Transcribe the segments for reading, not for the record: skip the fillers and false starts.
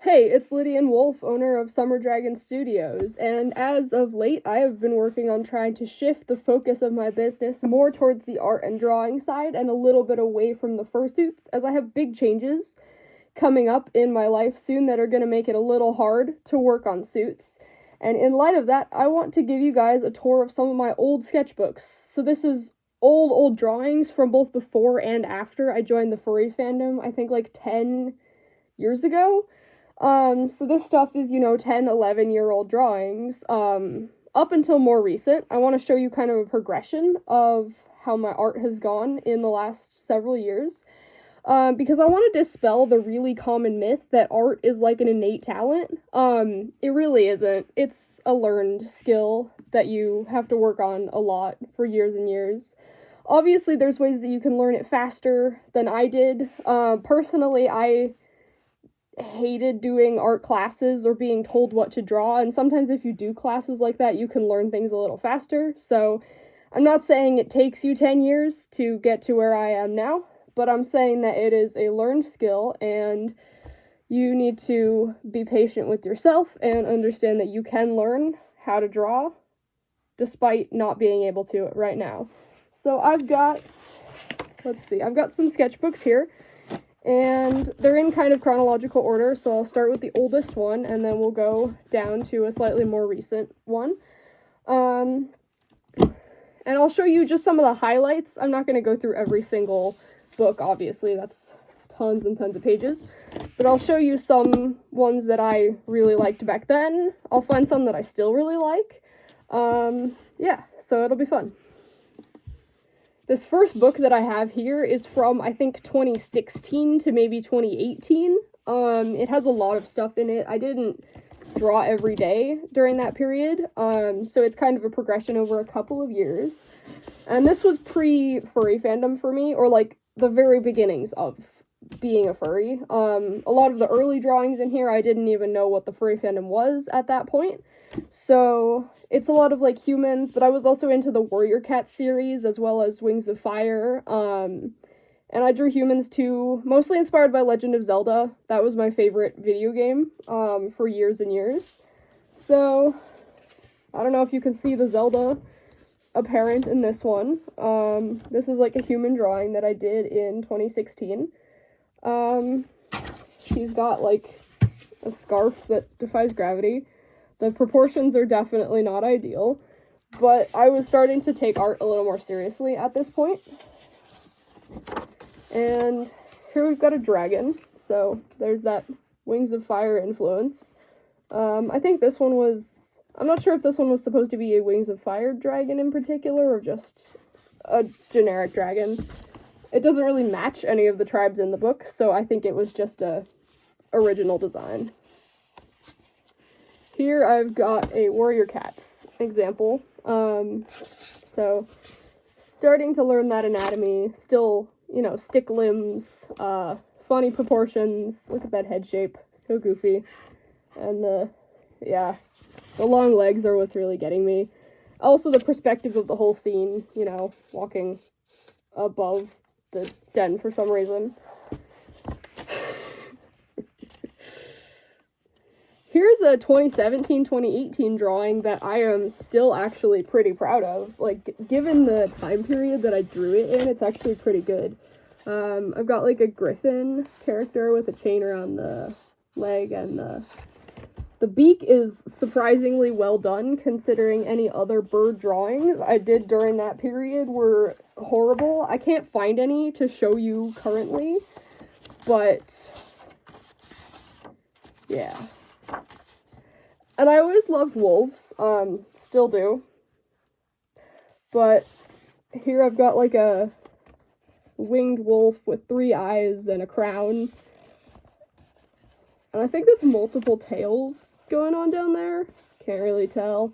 Hey, it's Lydian Wolf, owner of Summer Dragon Studios, and as of late, I have been working on trying to shift the focus of my business more towards the art and drawing side and a little bit away from the fursuits, as I have big changes coming up in my life soon that are going to make it a little hard to work on suits. And in light of that, I want to give you guys a tour of some of my old sketchbooks. So this is old drawings from both before and after I joined the furry fandom, I think like 10 years ago. So this stuff is, 10, 11-year-old drawings, up until more recent. I want to show you kind of a progression of how my art has gone in the last several years, because I want to dispel the really common myth that art is like an innate talent. It really isn't. It's a learned skill that you have to work on a lot for years and years. Obviously, there's ways that you can learn it faster than I did. Personally, I hated doing art classes or being told what to draw, and sometimes if you do classes like that, you can learn things a little faster. So I'm not saying it takes you 10 years to get to where I am now, but I'm saying that it is a learned skill, and you need to be patient with yourself and understand that you can learn how to draw despite not being able to right now. So I've got some sketchbooks here, and they're in kind of chronological order, so I'll start with the oldest one, and then we'll go down to a slightly more recent one. And I'll show you just some of the highlights. I'm not going to go through every single book, obviously, that's tons and tons of pages, but I'll show you some ones that I really liked back then. I'll find some that I still really like. Yeah, so it'll be fun. This first book that I have here is from, I think, 2016 to maybe 2018. It has a lot of stuff in it. I didn't draw every day during that period, so it's kind of a progression over a couple of years. And this was pre-furry fandom for me, or like the very beginnings of being a furry. A lot of the early drawings in here, I didn't even know what the furry fandom was at that point. So it's a lot of like humans, but I was also into the Warrior Cat series as well as Wings of Fire. And I drew humans too, mostly inspired by Legend of Zelda. That was my favorite video game for years and years. So I don't know if you can see the Zelda apparent in this one. This is like a human drawing that I did in 2016. She's got like a scarf that defies gravity. The proportions are definitely not ideal, but I was starting to take art a little more seriously at this point. And here we've got a dragon, so there's that Wings of Fire influence. I think this one was, I'm not sure if this one was supposed to be a Wings of Fire dragon in particular, or just a generic dragon. It doesn't really match any of the tribes in the book, so I think it was just a original design. Here I've got a Warrior Cats example. So starting to learn that anatomy, still, stick limbs, funny proportions. Look at that head shape, so goofy. And the long legs are what's really getting me. Also the perspective of the whole scene, walking above the den for some reason. Here's a 2017-2018 drawing that I am still actually pretty proud of. Like, given the time period that I drew it in, it's actually pretty good. I've got like a griffin character with a chain around the leg, and the beak is surprisingly well done considering any other bird drawings I did during that period were horrible. I can't find any to show you currently, but yeah. And I always loved wolves, still do. But here I've got like a winged wolf with 3 eyes and a crown. And I think that's multiple tails going on down there. Can't really tell.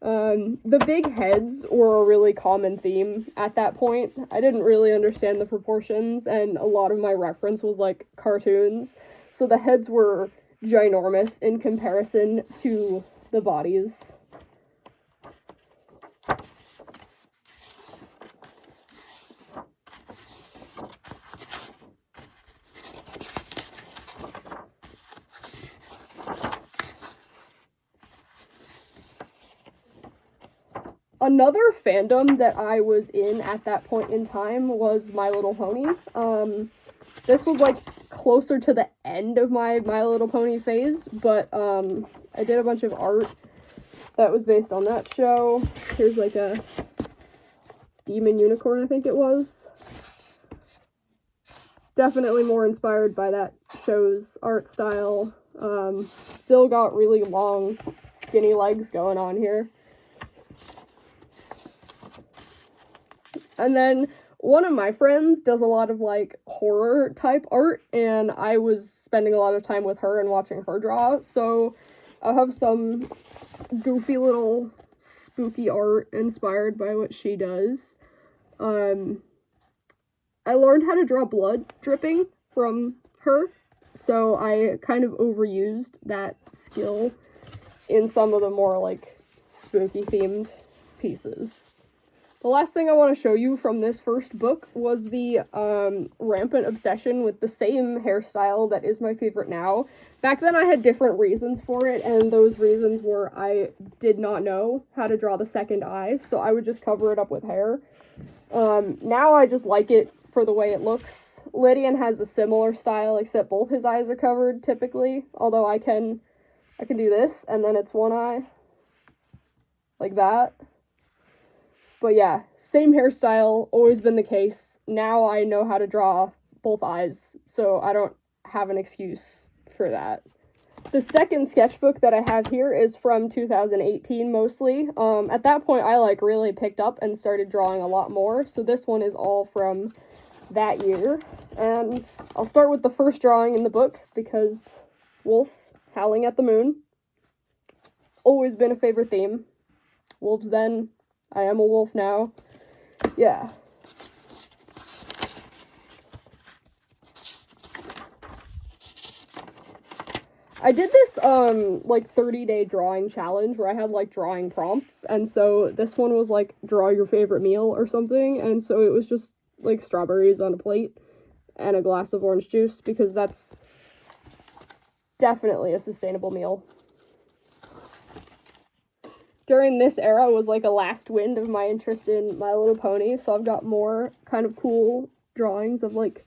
The big heads were a really common theme at that point. I didn't really understand the proportions, and a lot of my reference was like cartoons. So the heads were ginormous in comparison to the bodies. Another fandom that I was in at that point in time was My Little Pony. This was, like, closer to the end of my My Little Pony phase, but, I did a bunch of art that was based on that show. Here's, like, a demon unicorn, I think it was. Definitely more inspired by that show's art style. Still got really long, skinny legs going on here. And then one of my friends does a lot of, like, horror type art, and I was spending a lot of time with her and watching her draw, so I have some goofy little spooky art inspired by what she does. I learned how to draw blood dripping from her, so I kind of overused that skill in some of the more, like, spooky themed pieces. The last thing I want to show you from this first book was the rampant obsession with the same hairstyle that is my favorite now. Back then I had different reasons for it, and those reasons were I did not know how to draw the second eye, so I would just cover it up with hair. Now I just like it for the way it looks. Lydian has a similar style, except both his eyes are covered typically, although I can do this, and then it's one eye, like that. But yeah, same hairstyle, always been the case. Now I know how to draw both eyes, so I don't have an excuse for that. The second sketchbook that I have here is from 2018 mostly. At that point I, like, really picked up and started drawing a lot more, so this one is all from that year. And I'll start with the first drawing in the book, because wolf howling at the moon. Always been a favorite theme. Wolves then, I am a wolf now. Yeah. I did this, like, 30-day drawing challenge where I had, like, drawing prompts, and so this one was, like, draw your favorite meal or something, and so it was just, like, strawberries on a plate and a glass of orange juice, because that's definitely a sustainable meal. During this era was, like, a last wind of my interest in My Little Pony, so I've got more kind of cool drawings of, like,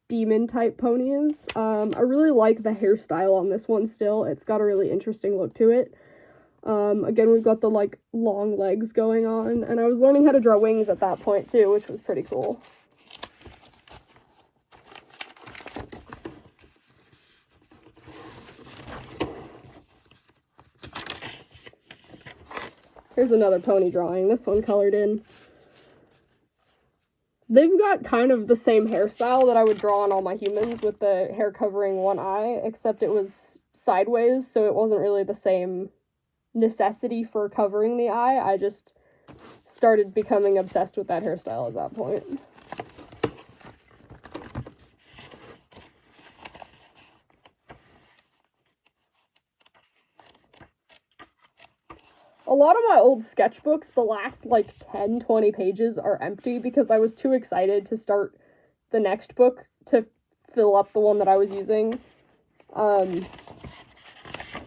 demon-type ponies. I really like the hairstyle on this one still. It's got a really interesting look to it. Again, we've got the, like, long legs going on, and I was learning how to draw wings at that point, too, which was pretty cool. Here's another pony drawing, this one colored in. They've got kind of the same hairstyle that I would draw on all my humans, with the hair covering one eye, except it was sideways, so it wasn't really the same necessity for covering the eye. I just started becoming obsessed with that hairstyle at that point. A lot of my old sketchbooks, the last, like, 10-20 pages are empty because I was too excited to start the next book to fill up the one that I was using.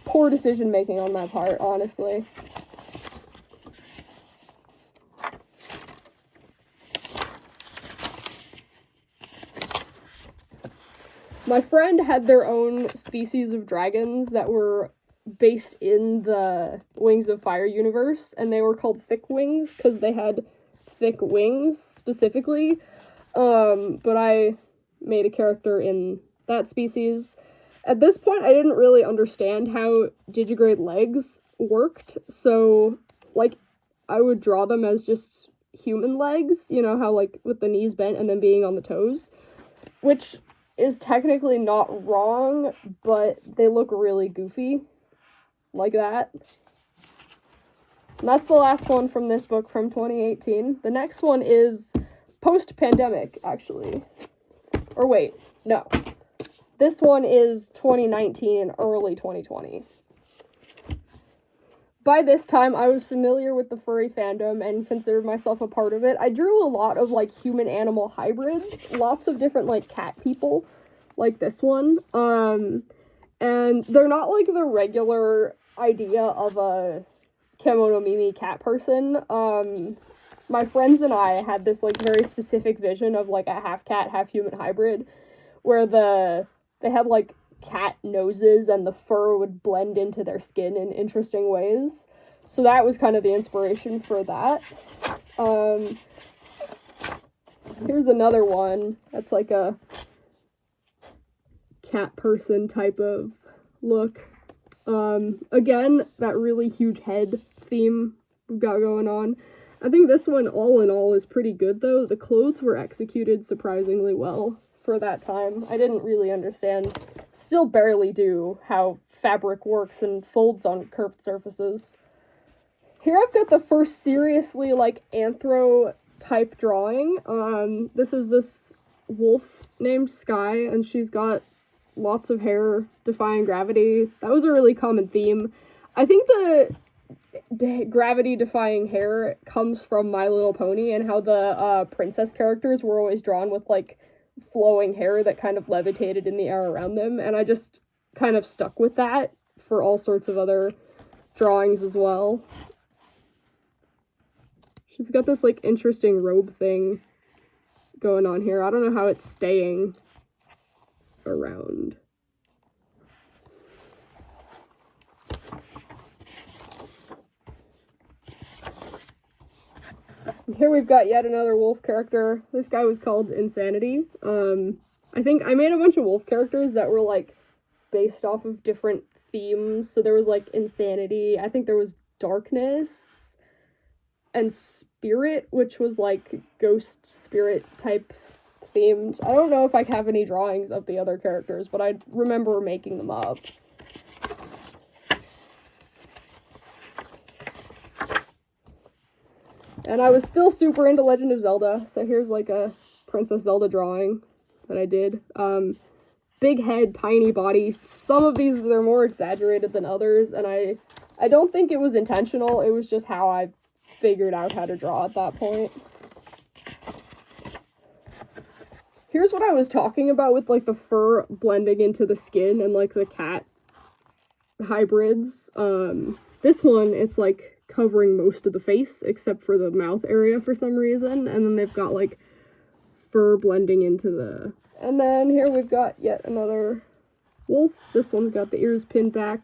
Poor decision making on my part, honestly. My friend had their own species of dragons that were based in the Wings of Fire universe, and they were called thick wings because they had thick wings specifically. But I made a character in that species. At this point, I didn't really understand how digigrade legs worked, so, like, I would draw them as just human legs, you know, how, like, with the knees bent and then being on the toes, which is technically not wrong, but they look really goofy. Like that. And that's the last one from this book from 2018. The next one is post-pandemic, actually. Or wait, no. This one is 2019, early 2020. By this time, I was familiar with the furry fandom and considered myself a part of it. I drew a lot of, like, human-animal hybrids, lots of different, like, cat people, like this one. And they're not, like, the regular idea of a Kemono Mimi cat person. My friends and I had this, like, very specific vision of, like, a half cat, half human hybrid, where they had, like, cat noses and the fur would blend into their skin in interesting ways. So that was kind of the inspiration for that. Here's another one that's like a cat person type of look. Again, that really huge head theme we've got going on. I think this one, all in all, is pretty good, though. The clothes were executed surprisingly well for that time. I didn't really understand, still barely do, how fabric works and folds on curved surfaces. Here I've got the first seriously, like, anthro-type drawing. This is this wolf named Sky, and she's got lots of hair defying gravity. That was a really common theme. I think the gravity-defying hair comes from My Little Pony and how the princess characters were always drawn with, like, flowing hair that kind of levitated in the air around them, and I just kind of stuck with that for all sorts of other drawings as well. She's got this, like, interesting robe thing going on here. I don't know how it's staying around. Here we've got yet another wolf character. This guy was called Insanity. I think I made a bunch of wolf characters that were, like, based off of different themes. So there was, like, Insanity. I think there was Darkness and Spirit, which was, like, ghost spirit type themed. I don't know if I have any drawings of the other characters, but I remember making them up. And I was still super into Legend of Zelda, so here's, like, a Princess Zelda drawing that I did. Big head, tiny body. Some of these are more exaggerated than others, and I don't think it was intentional. It was just how I figured out how to draw at that point. Here's what I was talking about with, like, the fur blending into the skin and, like, the cat hybrids. This one, it's, like, covering most of the face except for the mouth area for some reason, and then they've got, like, fur blending into the... And then here we've got yet another wolf. This one's got the ears pinned back.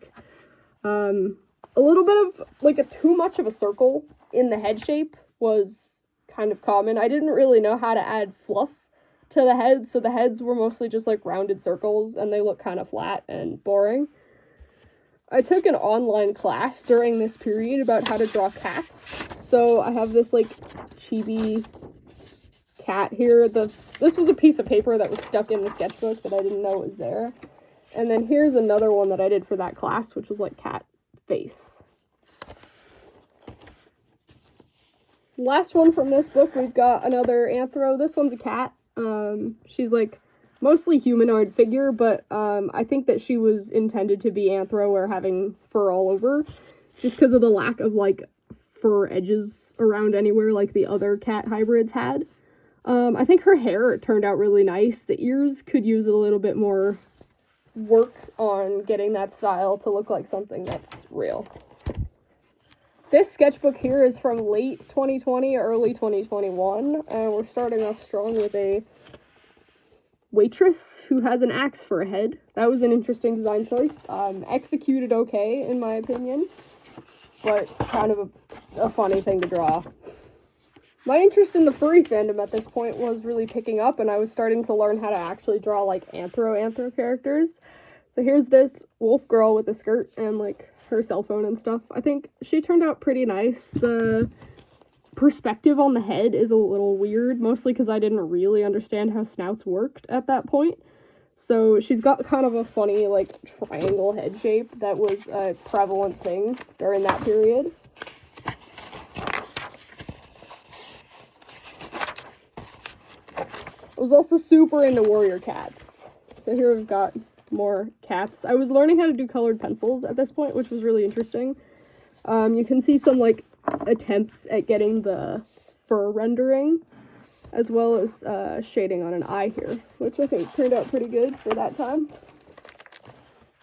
A little bit of, like, too much of a circle in the head shape was kind of common. I didn't really know how to add fluff to the heads, so the heads were mostly just, like, rounded circles, and they look kind of flat and boring. I took an online class during this period about how to draw cats, so I have this, like, chibi cat here. This was a piece of paper that was stuck in the sketchbook that I didn't know was there. And then here's another one that I did for that class, which was, like, cat face. Last one from this book, we've got another anthro. This one's a cat. She's, like, mostly humanoid figure, but I think that she was intended to be anthro or having fur all over, just because of the lack of, like, fur edges around anywhere like the other cat hybrids had. I think her hair turned out really nice. The ears could use a little bit more work on getting that style to look like something that's real. This sketchbook here is from late 2020, early 2021, and we're starting off strong with a waitress who has an axe for a head. That was an interesting design choice. Executed okay, in my opinion, but kind of a funny thing to draw. My interest in the furry fandom at this point was really picking up, and I was starting to learn how to actually draw, like, anthro characters. So here's this wolf girl with a skirt and, like, her cell phone and stuff. I think she turned out pretty nice. The perspective on the head is a little weird, mostly because I didn't really understand how snouts worked at that point. So she's got kind of a funny, like, triangle head shape that was a prevalent thing during that period. I was also super into warrior cats. So here we've got more cats. I was learning how to do colored pencils at this point, which was really interesting. You can see some, like, attempts at getting the fur rendering, as well as shading on an eye here, which I think turned out pretty good for that time.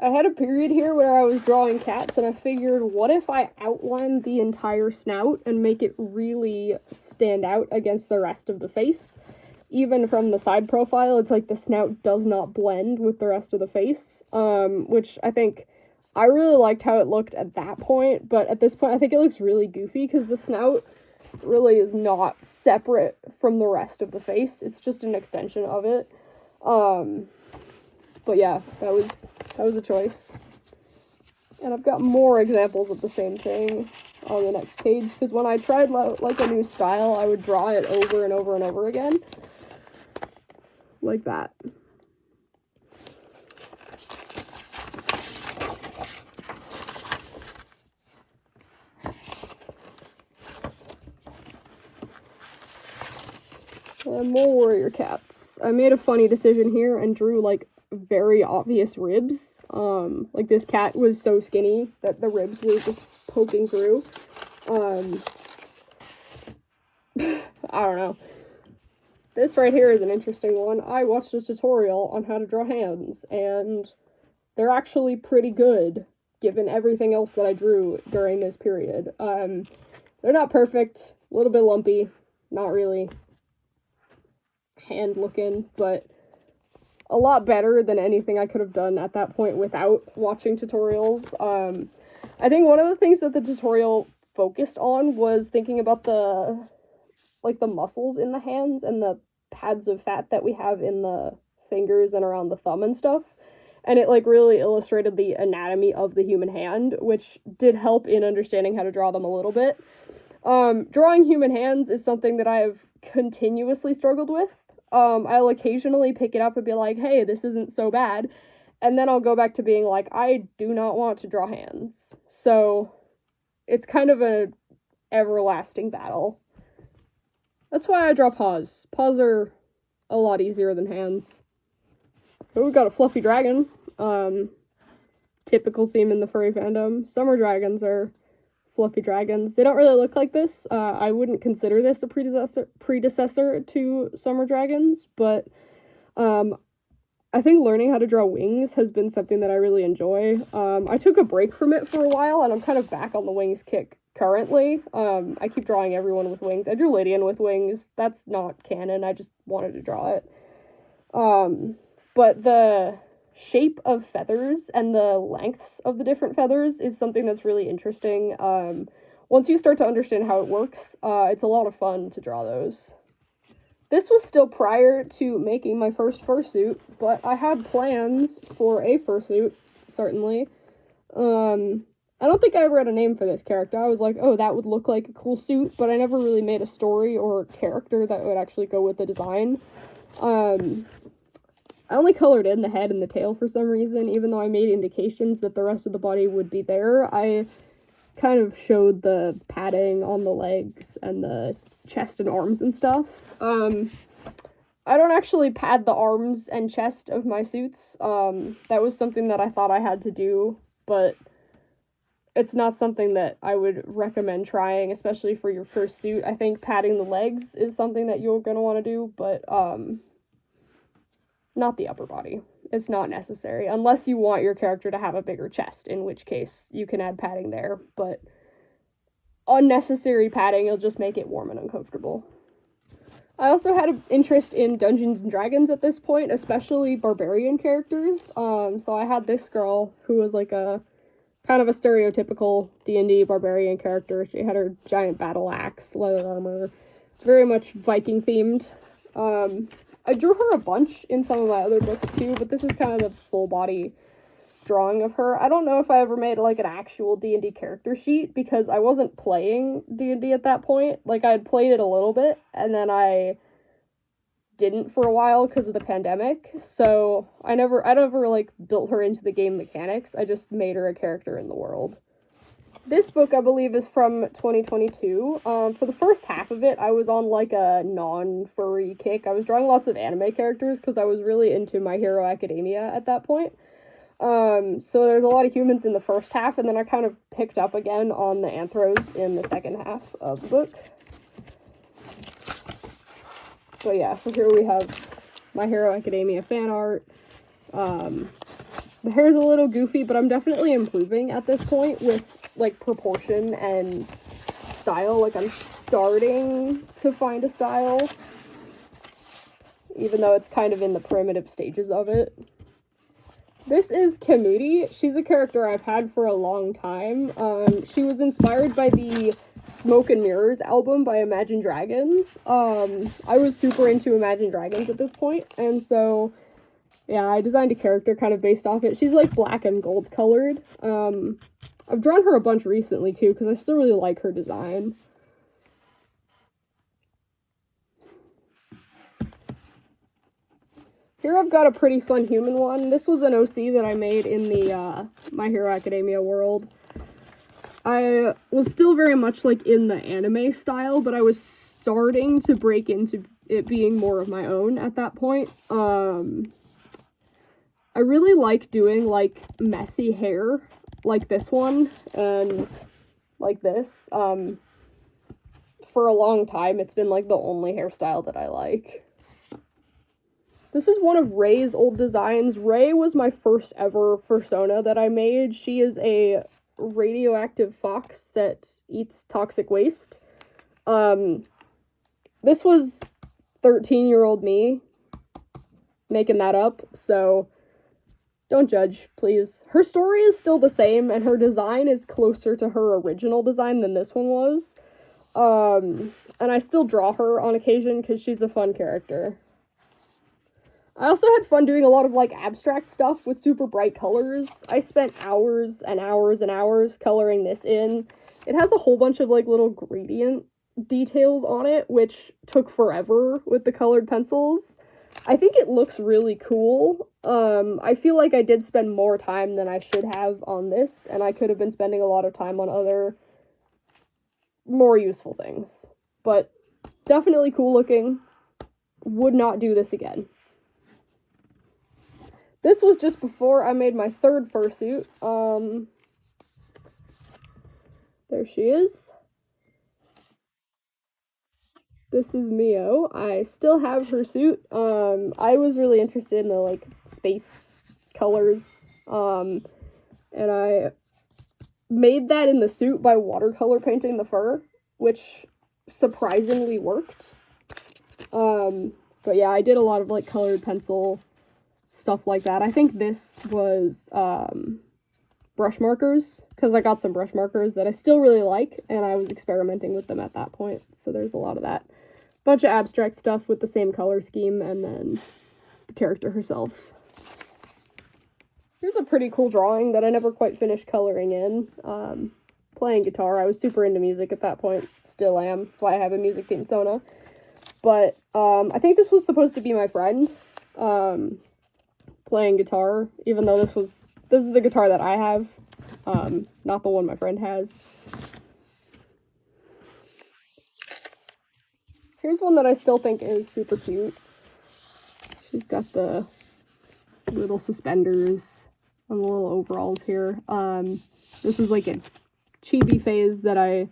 I had a period here where I was drawing cats, and I figured, what if I outline the entire snout and make it really stand out against the rest of the face? Even from the side profile, it's like the snout does not blend with the rest of the face, which I think I really liked how it looked at that point, but at this point I think it looks really goofy because the snout really is not separate from the rest of the face. It's just an extension of it. But yeah, that was a choice. And I've got more examples of the same thing on the next page, because when I tried like a new style, I would draw it over and over and over again. Like that. And more warrior cats. I made a funny decision here and drew like very obvious ribs. Like this cat was so skinny that the ribs were just poking through. I don't know. This right here is an interesting one. I watched a tutorial on how to draw hands, and they're actually pretty good, given everything else that I drew during this period. They're not perfect, a little bit lumpy, not really hand-looking, but a lot better than anything I could have done at that point without watching tutorials. I think one of the things that the tutorial focused on was thinking about the muscles in the hands and the pads of fat that we have in the fingers and around the thumb and stuff. And it like really illustrated the anatomy of the human hand, which did help in understanding how to draw them a little bit. Drawing human hands is something that I have continuously struggled with. I'll occasionally pick it up and be like, hey, this isn't so bad. And then I'll go back to being like, I do not want to draw hands. So it's kind of a everlasting battle. That's why I draw paws. Paws are a lot easier than hands. But we've got a fluffy dragon. Typical theme in the furry fandom. Summer dragons are fluffy dragons. They don't really look like this. I wouldn't consider this a predecessor to summer dragons, but I think learning how to draw wings has been something that I really enjoy. I took a break from it for a while, and I'm kind of back on the wings kick currently. I keep drawing everyone with wings. I drew Lydian with wings. That's not canon. I just wanted to draw it. But the shape of feathers and the lengths of the different feathers is something that's really interesting. Once you start to understand how it works, it's a lot of fun to draw those. This was still prior to making my first fursuit, but I had plans for a fursuit, certainly. I don't think I ever had a name for this character. I was like, oh, that would look like a cool suit, but I never really made a story or character that would actually go with the design. I only colored in the head and the tail for some reason, even though I made indications that the rest of the body would be there. I kind of showed the padding on the legs and the chest and arms and stuff. I don't actually pad the arms and chest of my suits. That was something that I thought I had to do, but it's not something that I would recommend trying, especially for your first suit. I think padding the legs is something that you're going to want to do, but not the upper body. It's not necessary, unless you want your character to have a bigger chest, in which case you can add padding there, but unnecessary padding, you'll just make it warm and uncomfortable. I also had an interest in Dungeons and Dragons at this point, especially barbarian characters. So I had this girl who was like a kind of a stereotypical D&D barbarian character. She had her giant battle axe, leather armor, very much Viking themed. I drew her a bunch in some of my other books too, but this is kind of the full body drawing of her. I don't know if I ever made like an actual D&D character sheet because I wasn't playing D&D at that point. Like I had played it a little bit and then I didn't for a while because of the pandemic. So I never like built her into the game mechanics. I just made her a character in the world. This book, I believe, is from 2022. For the first half of it, I was on like a non-furry kick. I was drawing lots of anime characters because I was really into My Hero Academia at that point. So there's a lot of humans in the first half, and then I kind of picked up again on the anthros in the second half of the book. So yeah, so here we have My Hero Academia fan art. The hair's a little goofy, but I'm definitely improving at this point with, like, proportion and style. Like, I'm starting to find a style, even though it's kind of in the primitive stages of it. This is Kamudi. She's a character I've had for a long time. She was inspired by the Smoke and Mirrors album by Imagine Dragons. I was super into Imagine Dragons at this point, and so yeah, I designed a character kind of based off it. She's like black and gold colored. I've drawn her a bunch recently too because I still really like her design. Here I've got a pretty fun human one. This was an OC that I made in the My Hero Academia world. I was still very much like in the anime style, but I was starting to break into it being more of my own at that point. I really like doing, like, messy hair, like this one, and like this. For a long time, it's been, like, the only hairstyle that I like. This is one of Ray's old designs. Ray was my first ever persona that I made. She is a radioactive fox that eats toxic waste. This was 13-year-old me making that up, so don't judge, please. Her story is still the same, and her design is closer to her original design than this one was. And I still draw her on occasion because she's a fun character. I also had fun doing a lot of, like, abstract stuff with super bright colors. I spent hours and hours and hours coloring this in. It has a whole bunch of, like, little gradient details on it, which took forever with the colored pencils. I think it looks really cool. I feel like I did spend more time than I should have on this, and I could have been spending a lot of time on other more useful things. But definitely cool looking. Would not do this again. This was just before I made my third fursuit. There she is. This is Mio. I still have her suit. I was really interested in the, like, space colors. And I made that in the suit by watercolor painting the fur, which surprisingly worked. But yeah, I did a lot of, like, colored pencil stuff like that. I think this was, brush markers, because I got some brush markers that I still really like, and I was experimenting with them at that point, so there's a lot of that. Bunch of abstract stuff with the same color scheme, and then the character herself. Here's a pretty cool drawing that I never quite finished coloring in. Playing guitar. I was super into music at that point. Still am. That's why I have a music themed Sona. But, I think this was supposed to be my friend, playing guitar, even though this is the guitar that I have, not the one my friend has. Here's one that I still think is super cute. She's got the little suspenders and the little overalls here. This is like a chibi phase that I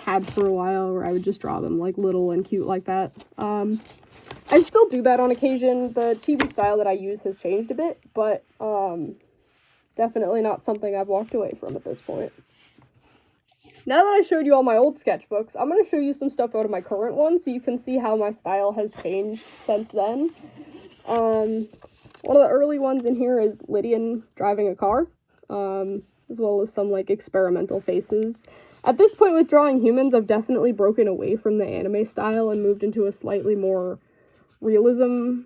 had for a while where I would just draw them like little and cute like that. I still do that on occasion. The chibi style that I use has changed a bit, but definitely not something I've walked away from at this point. Now that I showed you all my old sketchbooks, I'm going to show you some stuff out of my current one so you can see how my style has changed since then. One of the early ones in here is Lydian driving a car, as well as some, like, experimental faces. At this point with drawing humans, I've definitely broken away from the anime style and moved into a slightly more realism,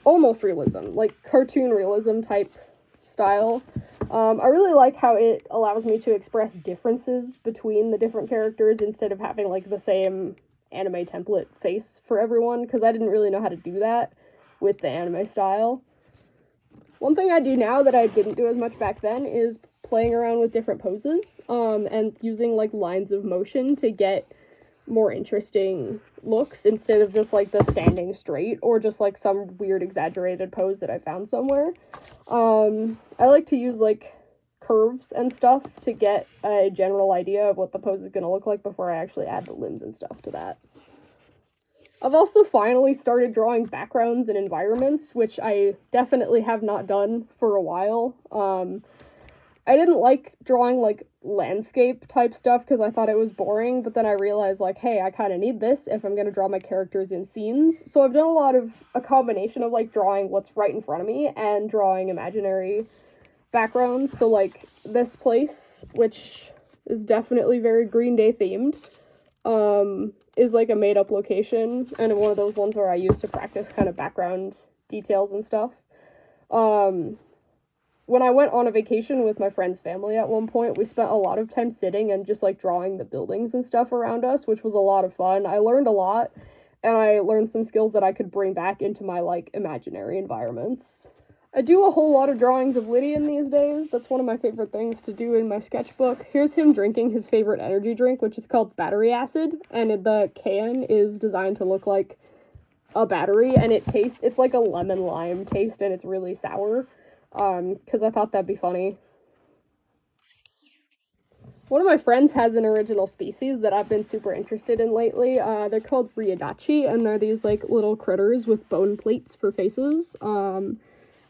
almost realism, like cartoon realism type style. I really like how it allows me to express differences between the different characters instead of having, like, the same anime template face for everyone, because I didn't really know how to do that with the anime style. One thing I do now that I didn't do as much back then is playing around with different poses, and using, like, lines of motion to get more interesting looks instead of just, like, the standing straight or just, like, some weird exaggerated pose that I found somewhere. I like to use, like, curves and stuff to get a general idea of what the pose is going to look like before I actually add the limbs and stuff to that. I've also finally started drawing backgrounds and environments, which I definitely have not done for a while. I didn't like drawing like landscape type stuff because I thought it was boring, but then I realized like, hey, I kind of need this if I'm going to draw my characters in scenes. So I've done a combination of like drawing what's right in front of me and drawing imaginary backgrounds. So like this place, which is definitely very Green Day themed, is like a made up location and one of those ones where I used to practice kind of background details and stuff. When I went on a vacation with my friend's family at one point, we spent a lot of time sitting and just like drawing the buildings and stuff around us, which was a lot of fun. I learned a lot, and I learned some skills that I could bring back into my like imaginary environments. I do a whole lot of drawings of Lydian these days. That's one of my favorite things to do in my sketchbook. Here's him drinking his favorite energy drink, which is called battery acid, and the can is designed to look like a battery, and it's like a lemon lime taste, and it's really sour, because I thought that'd be funny. One of my friends has an original species that I've been super interested in lately. They're called Ryudachi, and they're these like little critters with bone plates for faces.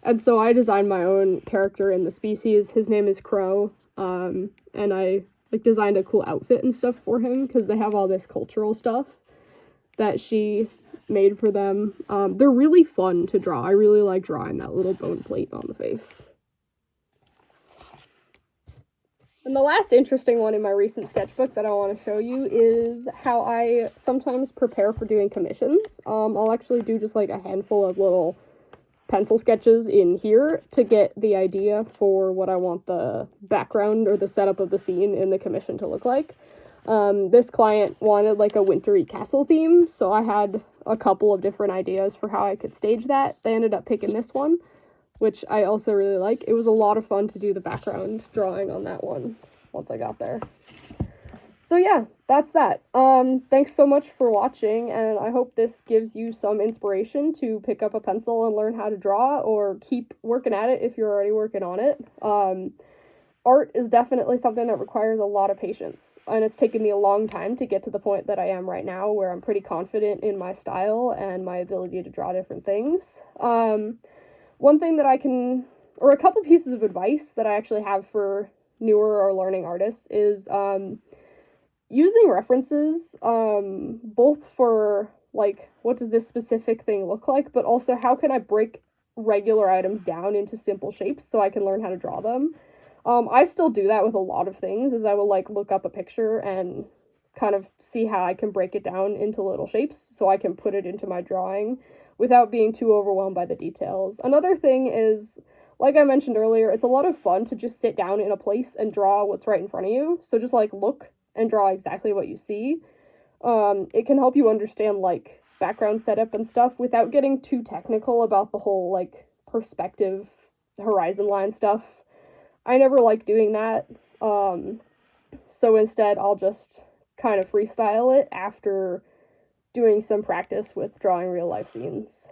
And so I designed my own character in the species. His name is Crow, and I like designed a cool outfit and stuff for him because they have all this cultural stuff that she made for them. They're really fun to draw. I really like drawing that little bone plate on the face. And the last interesting one in my recent sketchbook that I want to show you is how I sometimes prepare for doing commissions. I'll actually do just like a handful of little pencil sketches in here to get the idea for what I want the background or the setup of the scene in the commission to look like. This client wanted like a wintry castle theme, so I had a couple of different ideas for how I could stage that. They ended up picking this one, which I also really like. It was a lot of fun to do the background drawing on that one once I got there. So yeah, that's that. Thanks so much for watching, and I hope this gives you some inspiration to pick up a pencil and learn how to draw, or keep working at it if you're already working on it. Art is definitely something that requires a lot of patience, and it's taken me a long time to get to the point that I am right now, where I'm pretty confident in my style and my ability to draw different things. One thing that or a couple pieces of advice that I actually have for newer or learning artists is using references, both for like, what does this specific thing look like, but also how can I break regular items down into simple shapes so I can learn how to draw them. I still do that with a lot of things, is I will like look up a picture and kind of see how I can break it down into little shapes so I can put it into my drawing without being too overwhelmed by the details. Another thing is, like I mentioned earlier, it's a lot of fun to just sit down in a place and draw what's right in front of you. So just like look and draw exactly what you see. It can help you understand like background setup and stuff without getting too technical about the whole like perspective, horizon line stuff. I never like doing that. So instead I'll just kind of freestyle it after doing some practice with drawing real life scenes.